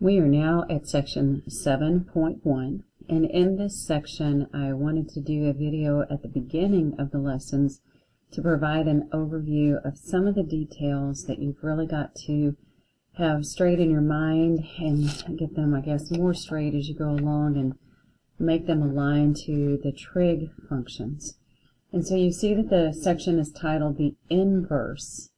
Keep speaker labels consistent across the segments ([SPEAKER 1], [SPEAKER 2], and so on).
[SPEAKER 1] We are now at section 7.1, and in this section I wanted to do a video at the beginning of the lessons to provide an overview of some of the details that you've really got to have straight in your mind and get them, I guess, more straight as you go along and make them align to the trig functions. And so you see that the section is titled the inverse.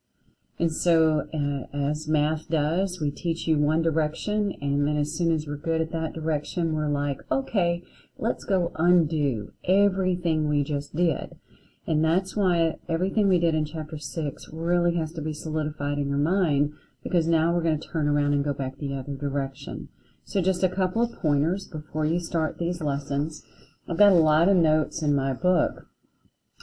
[SPEAKER 1] And so, as math does, we teach you one direction, and then as soon as we're good at that direction, we're like, okay, let's go undo everything we just did. And that's why everything we did in Chapter 6 really has to be solidified in your mind, because now we're going to turn around and go back the other direction. So just a couple of pointers before you start these lessons. I've got a lot of notes in my book,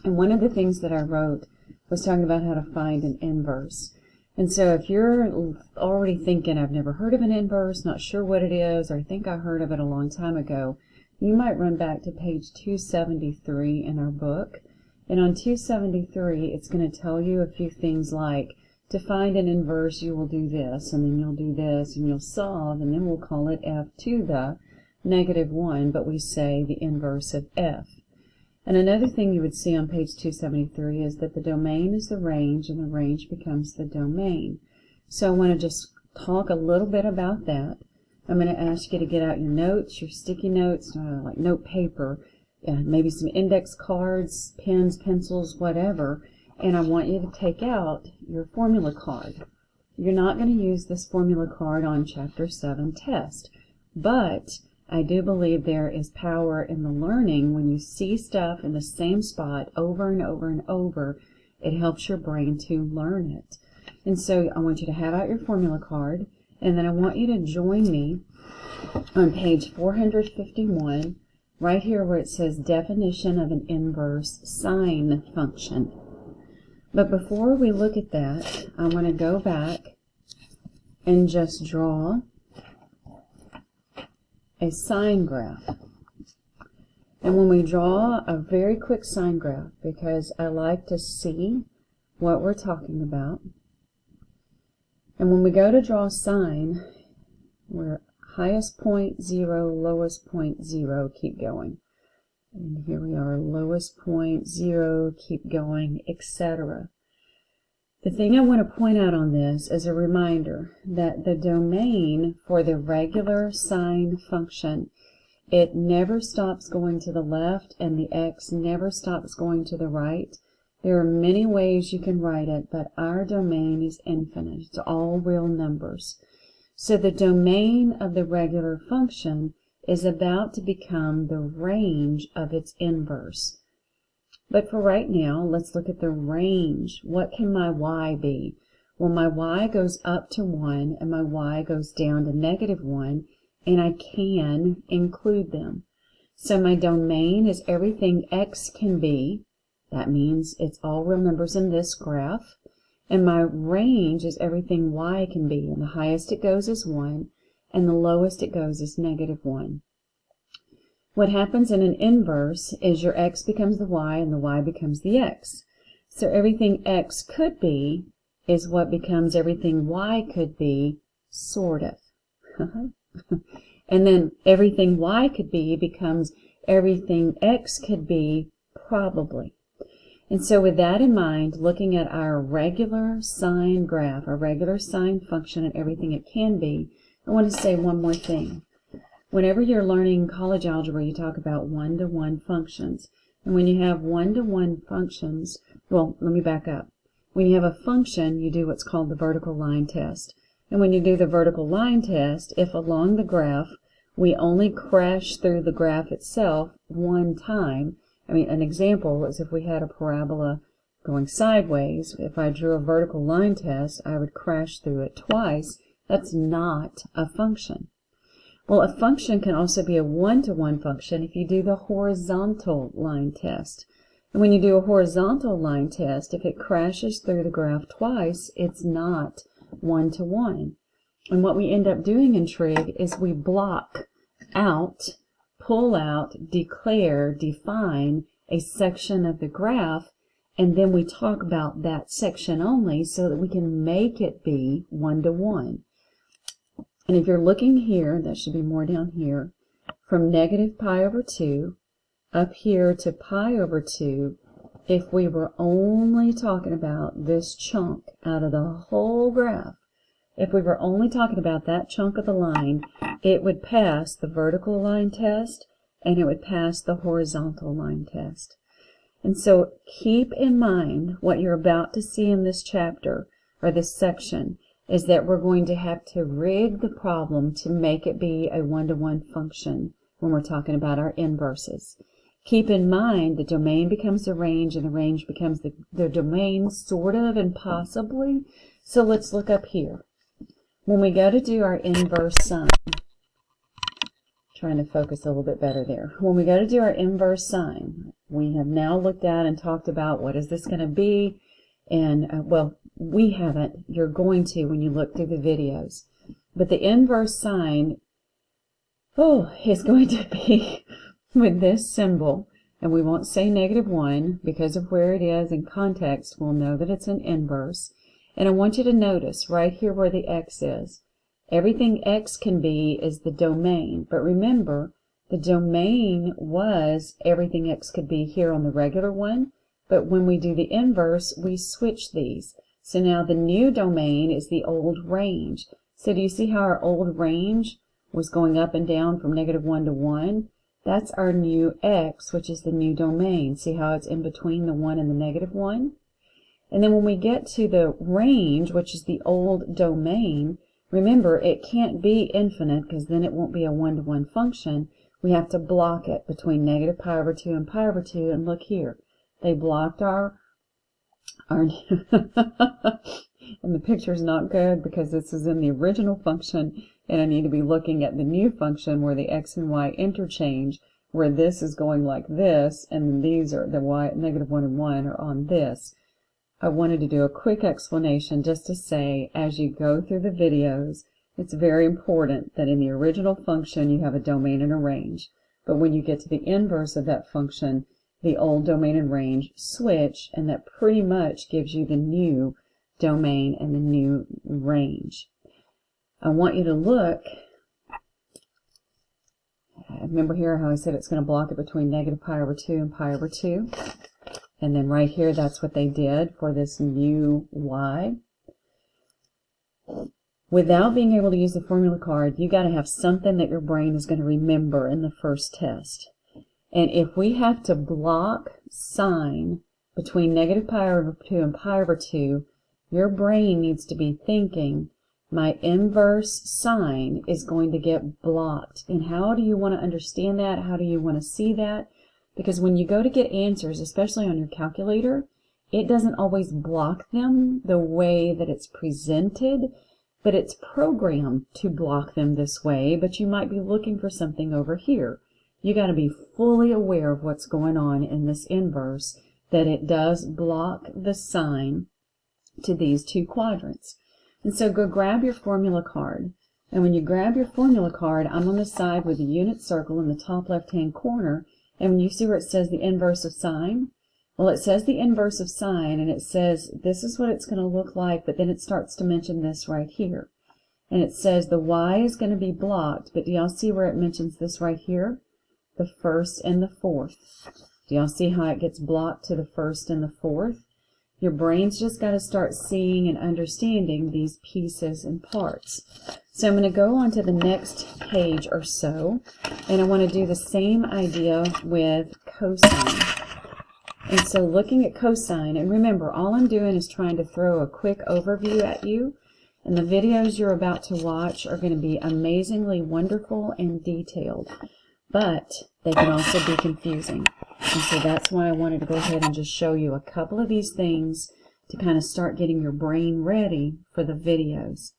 [SPEAKER 1] and one of the things that I wrote was talking about how to find an inverse. And so if you're already thinking, I've never heard of an inverse, not sure what it is, or I think I heard of it a long time ago, you might run back to page 273 in our book. And on 273, it's going to tell you a few things like, to find an inverse, you will do this, and then you'll do this, and you'll solve, and then we'll call it f to the -1, but we say the inverse of f. And another thing you would see on page 273 is that the domain is the range, and the range becomes the domain. So I want to just talk a little bit about that. I'm going to ask you to get out your notes, your sticky notes, like note paper, maybe some index cards, pens, pencils, whatever, and I want you to take out your formula card. You're not going to use this formula card on Chapter 7 test, but I do believe there is power in the learning. When you see stuff in the same spot over and over and over, it helps your brain to learn it. And so I want you to have out your formula card, and then I want you to join me on page 451, right here where it says definition of an inverse sine function. But before we look at that, I want to go back and just draw a sine graph. And when we draw a very quick sine graph, because I like to see what we're talking about, and when we go to draw sine, we're highest point 0, lowest point 0, keep going. And here we are, lowest point 0, keep going, etc. The thing I want to point out on this is a reminder that the domain for the regular sine function, it never stops going to the left, and the x never stops going to the right. There are many ways you can write it, but our domain is infinite. It's all real numbers. So the domain of the regular function is about to become the range of its inverse. But for right now, let's look at the range. What can my y be? Well, my y goes up to 1, and my y goes down to -1, and I can include them. So my domain is everything x can be. That means it's all real numbers in this graph. And my range is everything y can be, and the highest it goes is 1, and the lowest it goes is -1. What happens in an inverse is your x becomes the y and the y becomes the x. So everything x could be is what becomes everything y could be, sort of. And then everything y could be becomes everything x could be, probably. And so with that in mind, looking at our regular sine graph, our regular sine function and everything it can be, I want to say one more thing. Whenever you're learning college algebra, you talk about one-to-one functions. And when you have one-to-one functions, well, let me back up. When you have a function, you do what's called the vertical line test. And when you do the vertical line test, if along the graph we only crash through the graph itself one time, I mean, an example is if we had a parabola going sideways, if I drew a vertical line test, I would crash through it twice. That's not a function. Well, a function can also be a one-to-one function if you do the horizontal line test. And when you do a horizontal line test, if it crashes through the graph twice, it's not one-to-one. And what we end up doing in trig is we block out, pull out, declare, define a section of the graph, and then we talk about that section only so that we can make it be one-to-one. And if you're looking here, that should be more down here, from negative pi over 2 up here to pi over 2, if we were only talking about this chunk out of the whole graph, if we were only talking about that chunk of the line, it would pass the vertical line test and it would pass the horizontal line test. And so keep in mind what you're about to see in this chapter, or this section, is that we're going to have to rig the problem to make it be a one-to-one function when we're talking about our inverses. Keep in mind the domain becomes the range and the range becomes the domain, sort of and possibly. So let's look up here. When we go to do our inverse sine, trying to focus a little bit better there. When we go to do our inverse sine, we have now looked at and talked about what is this going to be. And, well, we haven't. You're going to when you look through the videos. But the inverse sine, is going to be with this symbol. And we won't say -1 because of where it is in context. We'll know that it's an inverse. And I want you to notice right here where the x is. Everything x can be is the domain. But remember, the domain was everything x could be here on the regular one. But when we do the inverse, we switch these. So now the new domain is the old range. So do you see how our old range was going up and down from -1 to 1? That's our new x, which is the new domain. See how it's in between the 1 and the -1? And then when we get to the range, which is the old domain, remember it can't be infinite because then it won't be a one-to-one function. We have to block it between negative pi over 2 and pi over 2. And look here. They blocked our and the picture's not good because this is in the original function and I need to be looking at the new function where the x and y interchange, where this is going like this and then these are the y, -1 and 1 are on this. I wanted to do a quick explanation just to say as you go through the videos, it's very important that in the original function you have a domain and a range, but when you get to the inverse of that function, the old domain and range switch, and that pretty much gives you the new domain and the new range. I want you to look, remember here how I said it's going to block it between negative pi over 2 and pi over 2, and then right here that's what they did for this new y. Without being able to use the formula card, you got to have something that your brain is going to remember in the first test. And if we have to block sine between negative pi over 2 and pi over 2, your brain needs to be thinking, my inverse sine is going to get blocked. And how do you want to understand that? How do you want to see that? Because when you go to get answers, especially on your calculator, it doesn't always block them the way that it's presented, but it's programmed to block them this way, but you might be looking for something over here. You got to be fully aware of what's going on in this inverse, that it does block the sine to these two quadrants. And so go grab your formula card. And when you grab your formula card, I'm on the side with the unit circle in the top left-hand corner. And when you see where it says the inverse of sine, well, it says the inverse of sine, and it says this is what it's going to look like, but then it starts to mention this right here. And it says the y is going to be blocked, but do y'all see where it mentions this right here? The first and the fourth. Do y'all see how it gets blocked to the first and the fourth? Your brain's just got to start seeing and understanding these pieces and parts. So I'm going to go on to the next page or so, and I want to do the same idea with cosine. And so looking at cosine, and remember, all I'm doing is trying to throw a quick overview at you, and the videos you're about to watch are going to be amazingly wonderful and detailed. But they can also be confusing. And so that's why I wanted to go ahead and just show you a couple of these things to kind of start getting your brain ready for the videos.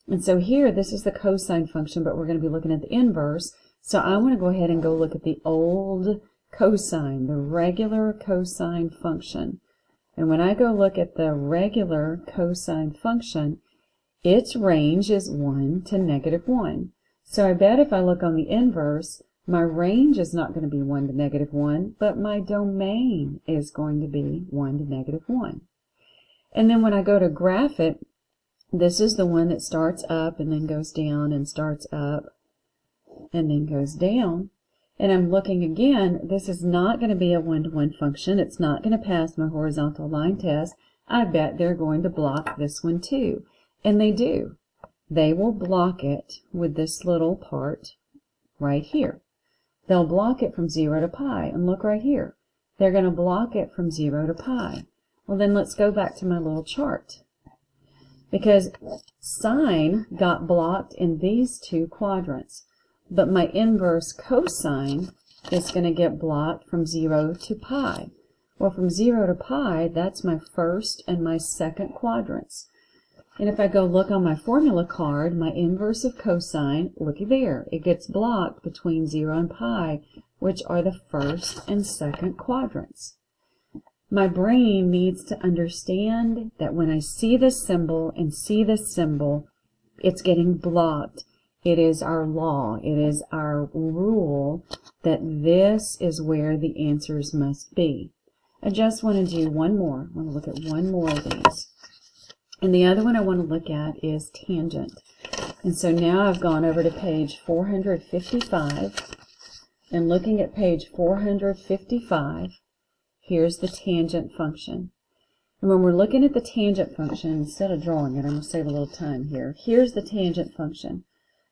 [SPEAKER 1] And so here, this is the cosine function, but we're going to be looking at the inverse. So I want to go ahead and go look at the old cosine, the regular cosine function. And when I go look at the regular cosine function, its range is 1 to -1. So I bet if I look on the inverse, my range is not going to be 1 to -1, but my domain is going to be 1 to -1. And then when I go to graph it, This is the one that starts up and then goes down and starts up and then goes down. And I'm looking again, this is not going to be a one-to-one function. It's not going to pass my horizontal line test. I bet they're going to block this one too. And they do. They will block it with this little part right here. They'll block it from 0 to pi. And look right here. They're going to block it from 0 to pi. Well, then let's go back to my little chart. Because sine got blocked in these two quadrants. But my inverse cosine is going to get blocked from 0 to pi. Well, from 0 to pi, that's my first and my second quadrants. And if I go look on my formula card, my inverse of cosine, looky there, it gets blocked between 0 and pi, which are the first and second quadrants. My brain needs to understand that when I see this symbol and see this symbol, it's getting blocked. It is our law, it is our rule that this is where the answers must be. I just want to do one more. I want to look at one more of these. And the other one I want to look at is tangent. And so now I've gone over to page 455. And looking at page 455, here's the tangent function. And when we're looking at the tangent function, instead of drawing it, I'm going to save a little time here. Here's the tangent function.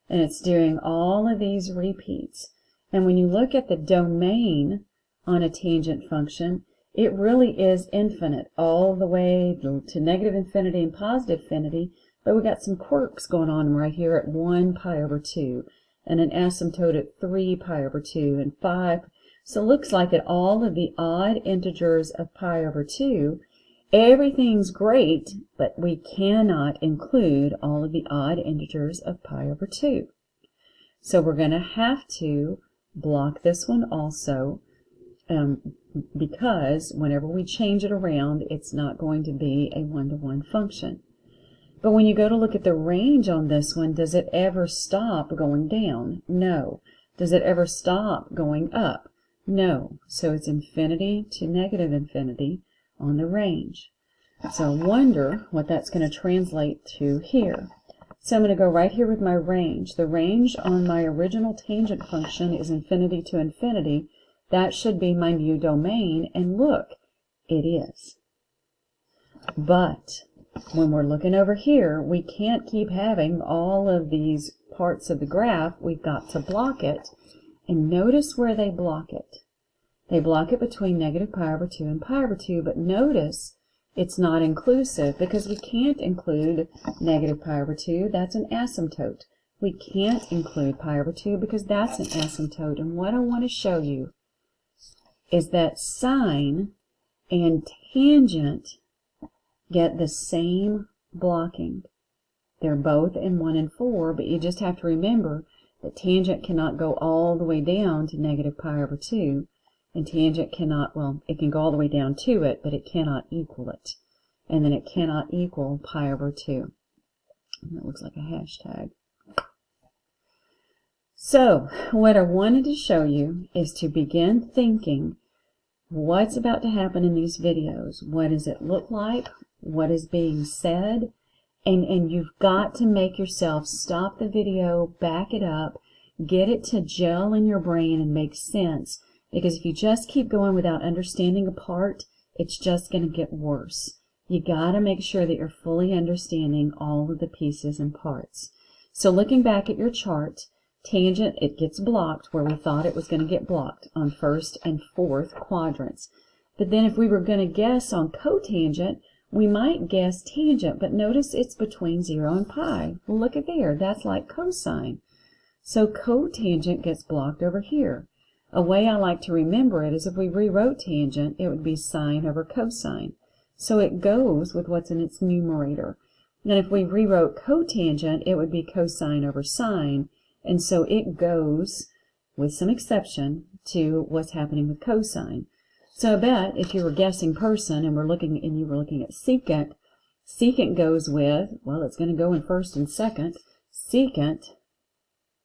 [SPEAKER 1] And it's doing all of these repeats. And when you look at the domain on a tangent function, it really is infinite, all the way to negative infinity and positive infinity, but we got some quirks going on right here at 1 pi over 2, and an asymptote at 3 pi over 2, and 5. So it looks like at all of the odd integers of pi over 2, everything's great, but we cannot include all of the odd integers of pi over 2. So we're going to have to block this one also, because whenever we change it around, it's not going to be a one-to-one function. But when you go to look at the range on this one, does it ever stop going down? No. Does it ever stop going up? No. So it's infinity to negative infinity on the range. So I wonder what that's going to translate to here. So I'm going to go right here with my range. The range on my original tangent function is infinity to infinity. That should be my new domain, and look, it is. But when we're looking over here, we can't keep having all of these parts of the graph. We've got to block it. And notice where they block it. They block it between negative pi over 2 and pi over 2, but notice it's not inclusive because we can't include negative pi over 2. That's an asymptote. We can't include pi over 2 because that's an asymptote. And what I want to show you is that sine and tangent get the same blocking. They're both in 1 and 4, but you just have to remember that tangent cannot go all the way down to negative pi over 2, and tangent cannot, well, it can go all the way down to it, but it cannot equal it. And then it cannot equal pi over 2. And that looks like a hashtag. So, what I wanted to show you is to begin thinking what's about to happen in these videos. What does it look like? What is being said? And you've got to make yourself stop the video, back it up, get it to gel in your brain and make sense. Because if you just keep going without understanding a part, it's just going to get worse. You got to make sure that you're fully understanding all of the pieces and parts. So looking back at your chart, tangent, it gets blocked where we thought it was going to get blocked on first and fourth quadrants. But then if we were going to guess on cotangent, we might guess tangent, but notice it's between 0 and pi. Well, look at there, that's like cosine. So cotangent gets blocked over here. A way I like to remember it is if we rewrote tangent, it would be sine over cosine. So it goes with what's in its numerator. And if we rewrote cotangent, it would be cosine over sine. And so it goes, with some exception, to what's happening with cosine. So I bet if you were guessing person and you were looking at secant, secant goes with, well, it's going to go in first and second. Secant,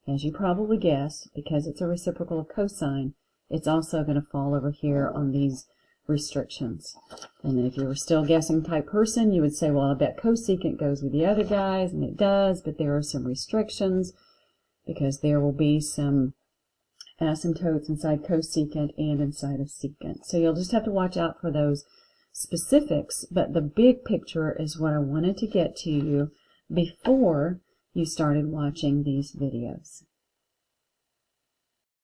[SPEAKER 1] as you probably guessed, because it's a reciprocal of cosine, it's also going to fall over here on these restrictions. And then if you were still guessing type person, you would say, well, I bet cosecant goes with the other guys, and it does, but there are some restrictions because there will be some asymptotes inside cosecant and inside of secant. So you'll just have to watch out for those specifics, but the big picture is what I wanted to get to you before you started watching these videos.